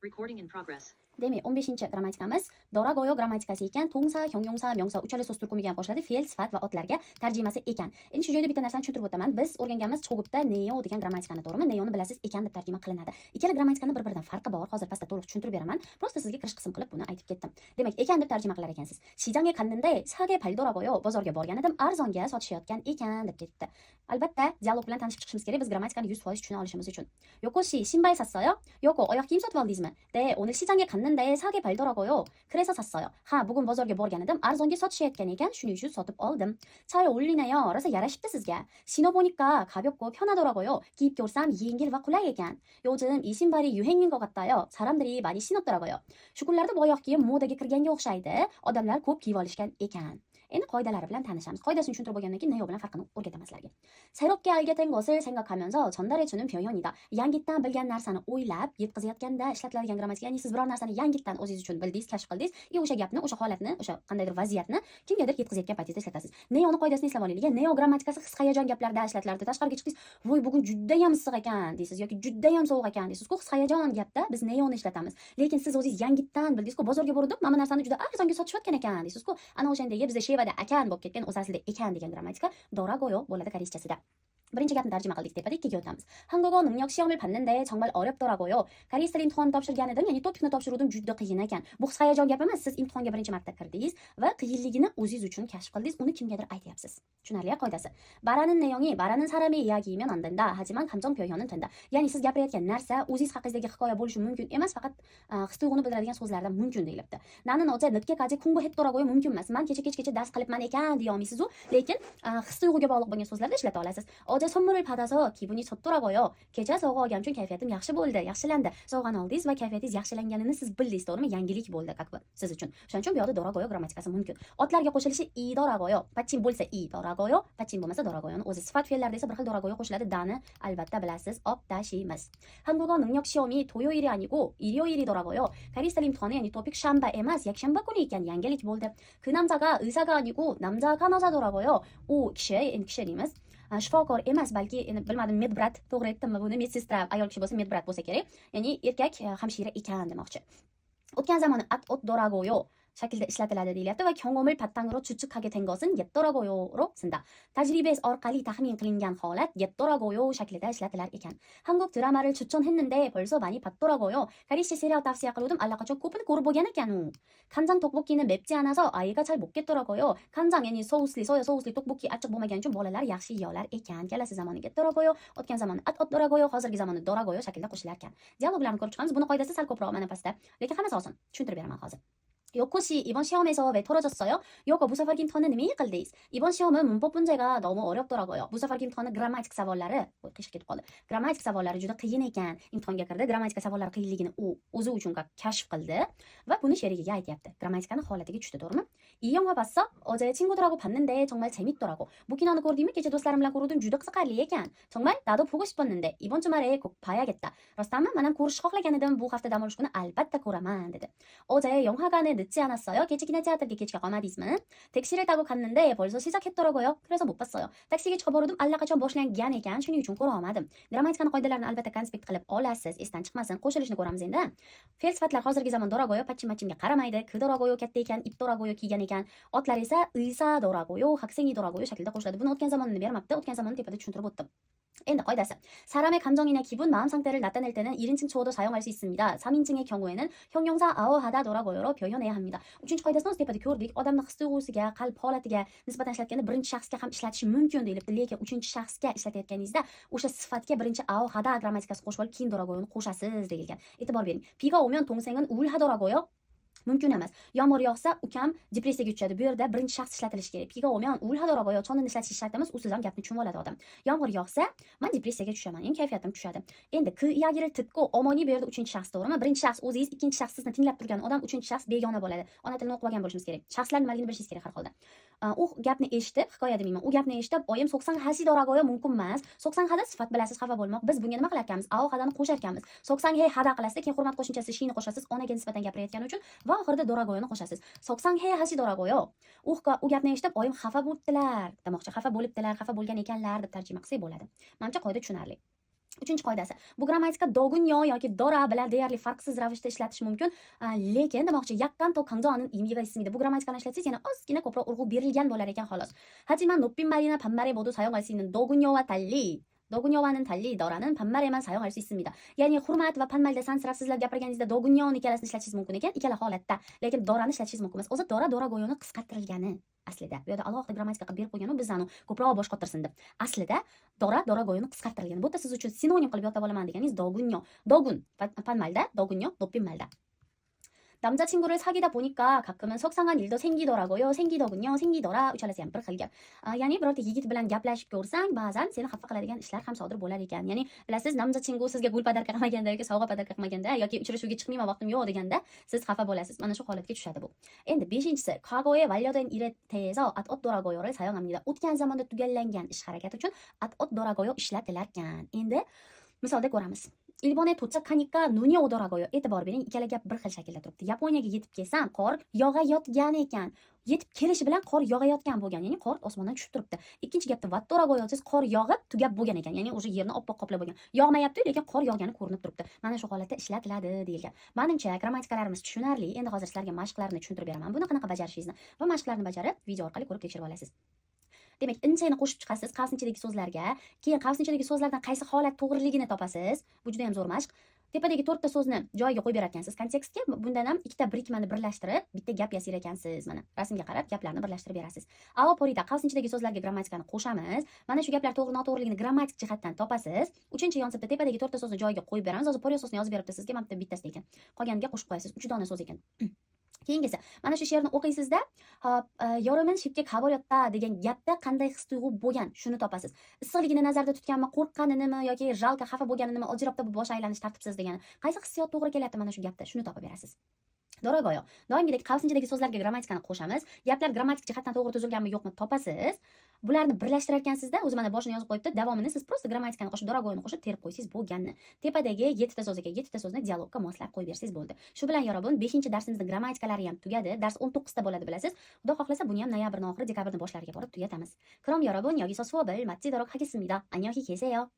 Recording in progress. Demak, 15-chi grammatikamiz Doragoyo grammatikasi ekan. Tongsa, hyongyongsa, myongsa uchala so'z turkumiga qo'shiladi. Fe'l, sifat va otlarga tarjimasi ekan. Endi shu joyda bitta narsani tushuntirib o'taman. Biz o'rganganmiz chog'ibda neo degan grammatikani, to'g'rimi? Neoni bilasiz ekan deb tarjima qilinadi. Ikkala grammatikani bir-biridan farqi bor. Hozir pastda to'liq tushuntirib beraman. Prosta sizga kirish qism qilib buni aytib ketdim. Demak, ekan deb tarjima qilar ekansiz. Shijangga qandinda saga paldoragoyo bozorga borgan edim, arzonga sotishayotgan ekan deb ketdi. Albatta, dialog bilan tanishib chiqishimiz kerak. Biz grammatikani 100% tushuna olishimiz uchun. Yokoshi 신발 샀어요? Yoko oyoq kiyim sotib oldingizmi? 네, 오늘 시장에 갔는데 사게 팔더라고요. 그래서 샀어요. Ha, bugun bozorga borgan edim, arzonga sotishayotgan ekan, shuning uchun sotib oldim. 잘 어울리네요. 그래서 yarashibdi sizga. 신어보니까 가볍고 편하더라고요. 기입교rsam yengil va qulay ekan. 요즘 이 신발이 유행인 것 같아요. 사람들이 많이 신었더라고요. Shu kunlarda bu oyoq kiyim modaga kirganga o'xshaydi. Odamlar ko'p kiyib olishgan ekan. Endi qoidalari bilan tanishamiz. Qoidasini tushuntirib bo'lgandan keyin neo bilan farqini o'rgataman sizlarga. 새롭게 알게 된 것을 생각하면서 전달해주는 표현이다. Yangitdan bilgan narsani o'ylab yetkazayotganda ishlatiladigan grammatika. Ya'ni siz biror narsani yangitdan o'zingiz uchun bildingiz, kashf qildingiz, o'sha gapni, o'sha holatni, o'sha qandaydir vaziyatni kimgadir yetkazayotgan paytingizda ishlatasiz. Neoni qoidasini eslab olaylik. Neo grammatikasi his-hayajon gaplarda ishlatilardi. Tashqariga chiqdingiz, "Voy, bugun juda ham issiq ekan" deysiz yoki "Juda ham sovuq ekan" deysiz. His-hayajon gapda biz neoni ishlatamiz. Lekin siz o'zingiz yangitdan bildingiz-ku, bozorga bordim, mana narsani juda arzonga sotishayotgan ekan deysiz-ku. Ana o'shandagi bizda shevada akan bo'lib ketgan, o'zi aslida ekan degan grammatika doragoyo bo'ladi koreychasida. Birinchi gapni tarjima qildik, tepada ikkiga o'tamiz. Hangogo 능력 시험을 봤는데 정말 어렵더라고요. Koreys tili imtihoni topshirgan edim, ya'ni topikni topshiruvdim, juda qiyin ekan. Bu his-hayajon gap emas, siz imtihonga birinchi marta kirdingiz va qiyinligini o'zingiz uchun kashf qildingiz, uni kimgadir aytyapsiz. Tushunarli qoidasi. 말하는 내용이 말하는 사람의 이야기이면 안 된다. 하지만 감정 표현은 된다. Ya'ni siz gapirayotgan narsa o'zingiz haqingizdagi hikoya bo'lishi mumkin emas, faqat his-tuyg'uni bildiradigan so'zlardan mumkin deyilibdi. 나는 어제 늦게까지 공부했더라고요 mumkin emas. Men kecha dars qilibman ekan deya olmaysiz-ku, lekin his-tuyg'uga bog'liq bo'lgan so'zlarda ishlata olasiz. 어제 선물을 받아서 기분이 좋더라고요. kecha sovg'a olganim uchun kayfiyatim yaxshi bo'ldi, yaxshilandi. Sovg'ani oldingiz va kayfiyatingiz yaxshilanganini siz bildingiz, to'g'rimi? Yangilik bo'ldi как бы siz uchun. Shuning uchun bu yoqda doragoyo grammatikasi mumkin. Otlarga qo'shilishi idoragoyo. Pachin bo'lsa idoragoyo, pachin bo'lmasa doragoyoni o'zi. Sifat fe'llarda esa bir xil doragoyo qo'shiladi. Dani albatta bilasiz, obtashimiz. 한국어 능력 시험이 토요일이 아니고 일요일이더라고요. koreys tili imtihoni, ya'ni topik shanba emas, yakshanba kuni ekan. Yangilik bo'ldi. 그 남자가 의사가 아니고 남자 간호사더라고요. u kishi, endi kishi deymiz. Shifokor emas, balki bilmadim, medbrat, to'g'ri aytdimmi buni? Medsestra ayol kishi bo'lsa medbrat bo'lsa kerak. Ya'ni erkak hamshira ekan demoqchi. O'tgan zamonni at doragoyo shaklda ishlatiladi deyilyapti va 경험을 바탕으로 추측하게 된 것은 옛더라고요로 쓴다. tajriba orqali taxmin qilingan holat 옛더라고요 shaklida ishlatilar ekan. 한국 드라마를 추천했는데 벌써 많이 봤더라고요. koreyscha serial tavsiya qiluvdim, allaqachon ko'pini ko'rib bo'lgan ekan u. 간장 떡볶이는 맵지 않아서 아이가 잘 먹겠더라고요. 간장, ya'ni sousli, soya sousli 떡볶이 achchiq bo'lmagani uchun bolalar yaxshi yeyolar ekan. Kelasi zamoni get더라고요, o'tgan zamoni at더라고요, hozirgi zamoni doragoyo shaklida qo'shilar ekan. Dialoglarni ko'rib chiqamiz. Buni qoidasi sal ko'proq mana pastda, lekin hammasi oson. Tushuntirib beraman hozir. 요코씨 이번 시험에서 왜 떨어졌어요? 요거 무사fargi imtihonni nima qildingiz? 이번 시험은 문법 문제가 너무 어렵더라고요. 무사fargi imtihoni grammatik savollari, qish ketib qoldi. Grammatik savollari juda qiyin ekan. Imtihonga kirdi, grammatika savollari qiyinligini u o'zi uchun kashf qildi va buni sherigiga aytyapti. Grammatikani holatiga tushdi, to'g'rimi? 이 영화 봤어? 어제 친구들하고 봤는데 정말 재밌더라고. bu kinoni ko'rdingmi? Kecha do'stlarim bilan ko'rdim, juda qiziqarli ekan. 정말 나도 보고 싶었는데 이번 주말에 꼭 봐야겠다. rostdanmi? Men ham ko'rishni xohlagan edim. Bu hafta dam olish kuni albatta ko'raman dedi. 어제 영화관에 늦지 않았어요? kecha teatrga kechga qolmadingizmi? Taksi를 타고 갔는데 벌써 시작했더라고요. 그래서 못 봤어요. taksiga chiqib bordim, allaqachon boshlangan ekan, shuning uchun ko'ra olmadim. Grammatikani qoidalarini albatta konspekt qilib olasiz, esdan chiqmasin. Qo'shilishni ko'ramiz endi. Fe'l sifatlar hozirgi zamon doragoyo, pachim-machimga qaramaydi. Kidора고요 katta ekan, ipdoragoyo kiygan ekan. Otlar esa 의사더라고요, 학생이더라고요 shaklida qo'shiladi. Buni o'tgan zamonini bermabdi. o'tgan zamonni tepada tushuntirib o'tdim. endi qoidasi. 사람의 감정이나 기분, 마음 상태를 나타낼 때는 1인칭 주어도 사용할 수 있습니다. 3인칭의 경우에는 형용사 아어하다더라고요로 표현해야 합니다. 3-chi qoidasini o'z tepada ko'rdik. Odamni his-tuyg'usiga, qalb holatiga nisbatan ishlatganda birinchi shaxsga ham ishlatish mumkin deyilibdi. Lekin 3-chi shaxsga ishlatayotganingizda o'sha sifatga birinchi aohada grammatikasi qo'shib olib keyin doragoyoni qo'shasiz deyilgan. E'tibor bering. 비가 오면 동생은 우울하더라고요. mumkin emas. Yomg'ir yog'sa ukam depressiyaga tushadi. Bu yerda birinchi shaxs ishlatilishi kerak. biga o'myon ulhadoragoyo chonni ishlatish shart emas. Usiz ham gapni tushunib oladi odam. Yomg'ir yog'sa men depressiyaga tushaman, endi kayfiyatim tushadi. Endi 그 iyagi를 듣고 어머니 bu yerda 3-chi shaxs, to'g'rimi? Birinchi shaxs o'zingiz, ikkinchi shaxs sizni tinglab turgan odam, 3-chi shaxs begona bo'ladi. Ona tilini o'qib olgan bo'lishimiz kerak. Shaxslar nimaligini bilishingiz kerak har holda. U gapni eshitib, hikoya demayman. U gapni eshitib, oyim 속상하시더라고요 mumkin emas. 속상하다 sifat bilasiz, xafa bo'lmoq. Biz bunga nima qilar ekanmiz? aohadani qo'shar ekanmiz. 속상해 hada qilasiz, keyin hurmat qo'shimchasi shini qo'shasiz, onaga nisbatan gapirayotgani uchun va oxirida doragoyoni qo'shasiz. 속상해 하시더라고요. u gapni eshitib, oyim xafa bo'libdilar demoqchi. Xafa bo'libdilar, xafa bo'lgan ekanlar deb tarjima qilsak bo'ladi. Menimcha qoida tushunarli. Uchinchi qoidasi. Bu grammatika dogunyo yoki dora bilan deyarli farqsiz ravishda ishlatish mumkin. Lekin demoqchi, yakkan to 강조하는 의미가 있습니다. Bu grammatikani ishlatsangiz yana ozgina ko'proq urg'u berilgan bo'lar ekan xolos. Hajiman 높임말이나 반말에 모두 사용할 수 있는 dogunyo와 달리 dogunyo와는 달리 너라는 반말에만 사용할 수 있습니다. Ya'ni hurmat va 반말da sansirab sizlar gapirganingizda dogunyoni ikkalasini ishlatishingiz mumkin ekan, ikkala holatda. Lekin dorani ishlatishingiz mumkin emas. O'zi dora go'yoni qisqartirilgani aslida. Bu yerda alohida grammatika qilib berib qo'ygan u bizani ko'proq bosh qotirsin deb. Aslida dora go'yoni qisqartirilgan. Bu yerda siz uchun sinonim qilib yodlab olaman deganingiz dogunyo. Dogun 반말da, dogunyo 높임말da. 남자친구를 사귀다 보니까 가끔은 속상한 일도 생기더라고요. 생기더군요. 생기더라. uchalasi ham bir xil gap. Ya'ni birorta yigit bilan gaplashib ko'rsang, ba'zan seni xafa qiladigan ishlar ham sodir bo'lar ekan. Ya'ni bilasiz, namjachingu sizga gul podarka qilmaganda yoki sovg'a podarka qilmaganda yoki uchrashuvga chiqmayman, vaqtim yo'q deganda siz xafa bo'lasiz. Mana shu holatga tushadi bu. Endi 5-inchisi, 과거에 완료된 일에 대해서 atotdoragoyo를 사용합니다. O'tgan zamonda tugallangan ish harakati uchun atotdoragoyo ishlatilar ekan. Endi misolda ko'ramiz. 일본에 도착하니까 눈이 오더라고요. E'tibor bering, ikkala gap bir xil shaklda turibdi. Yaponiyaga yetib kelsam, qor yog'ayotgan ekan. Yetib kelishi bilan qor yog'ayotgan bo'lgan, ya'ni qor osmondan tushib turibdi. Ikkinchi gapda vatdoragoyo siz qor yog'ib tugab bo'lgan ekan, ya'ni o'sha yerni oppoq qoplab bo'lgan. Yog'mayapti, lekin qor yog'gani ko'rinib turibdi. Mana shu holatda ishlatiladi deyilgan. Menimcha grammatikalarimiz tushunarli. Endi hozir sizlarga mashqlarni tushuntirib beraman. Buni qanaqa bajarishingizni va mashqlarni bajarib video orqali ko'rib tekshirib olasiz. Demak, inchayni qo'shib chiqasiz qavs ichidagi so'zlarga, keyin qavs ichidagi so'zlardan qaysi holat to'g'riligini topasiz. Bu juda ham zo'r mashq. Tepadagi 4 ta so'zni joyiga qo'yib berar ekansiz kontekstga. Bundan ham ikkita birikmani birlashtirib, bitta gap yasar ekansiz. Mana rasmga qarab gaplarni birlashtirib berasiz. Avoporida qavs ichidagi so'zlarga grammatikani qo'shamiz. Mana shu gaplar to'g'ri-noto'g'riligini grammatik jihatdan topasiz. 3-yonsibda tepadagi 4 ta so'zni joyiga qo'yib beramiz. Hozir poryo so'zini yozib beribdi sizga, mana bitta bittasi ekan. Qolganiga qo'shib qo'yasiz. 3 dona so'z ekan. Keyingisi, mana shu she'rni o'qiysizda, yorimin shipga qaboryotda degan gapda qanday his-tuyg'u bo'lgan, shuni topasiz. Issiqligini nazarda tutganmi, qo'rqqaninimi yoki jalqa xafa bo'lganinimi, ojirobda bu bosh aylanish tartibsiz degani. Qaysi hissiyot to'g'ri kelyapti mana shu gapda, shuni topib berasiz. Dorogoyo. Doimgidek qavs ichidagi so'zlarga grammatikani qo'shamiz. Gaplar grammatik jihatdan to'g'ri tuzilganmi, yo'qmi topasiz. Bularni birlashtirar ekansizda, o'zi mana boshini yozib qo'yibdi. Davomini siz prosta grammatikani qo'shib, dorogoyni qo'shib terib qo'ysangiz bo'lganini. Tepadagi 7 ta so'zga 7 ta so'zni dialogga moslab qo'yib bersangiz bo'ldi. Shu bilan yorobun 5-darsimizning grammatikalari ham tugadi. Dars 19 ta bo'ladi bilasiz. Xudo xohlasa buni ham noyabrning oxiri, dekabrning boshlariga borib tugatamiz. Krom yorobun, 여기서 수업을 마치도록 하겠습니다. 안녕히 계세요.